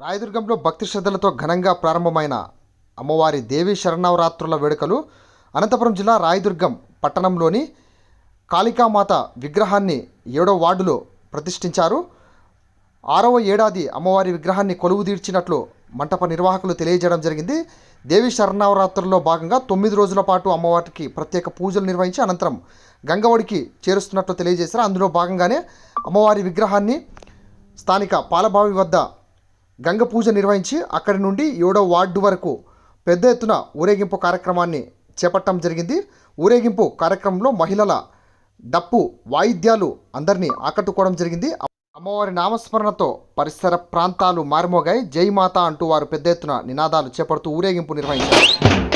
రాయదుర్గంలో భక్తి శ్రద్ధలతో ఘనంగా ప్రారంభమైన అమ్మవారి దేవీ శరన్నవరాత్రుల వేడుకలు అనంతపురం జిల్లా రాయదుర్గం పట్టణంలోని కాళికామాత విగ్రహాన్ని 7వ వార్డులో ప్రతిష్ఠించారు. 6వ ఏడాది అమ్మవారి విగ్రహాన్ని కొలువు తీర్చినట్లు మంటప నిర్వాహకులు తెలియజేయడం జరిగింది. దేవీ శరన్నవరాత్రుల్లో భాగంగా 9 రోజుల పాటు అమ్మవారికి ప్రత్యేక పూజలు నిర్వహించి అనంతరం గంగవడికి చేరుస్తున్నట్లు తెలియజేశారు. అందులో భాగంగానే అమ్మవారి విగ్రహాన్ని స్థానిక పాలబావి వద్ద గంగ పూజ నిర్వహించి అక్కడి నుండి 7వ వార్డు వరకు పెద్ద ఎత్తున ఊరేగింపు కార్యక్రమాన్ని చేపట్టడం జరిగింది. ఊరేగింపు కార్యక్రమంలో మహిళల డప్పు వాయిద్యాలు అందరినీ ఆకట్టుకోవడం జరిగింది. అమ్మవారి నామస్మరణతో పరిసర ప్రాంతాలు మారుమోగాయి. జై మాత అంటూ వారు పెద్ద ఎత్తున నినాదాలు చేపడుతూ ఊరేగింపు నిర్వహించారు.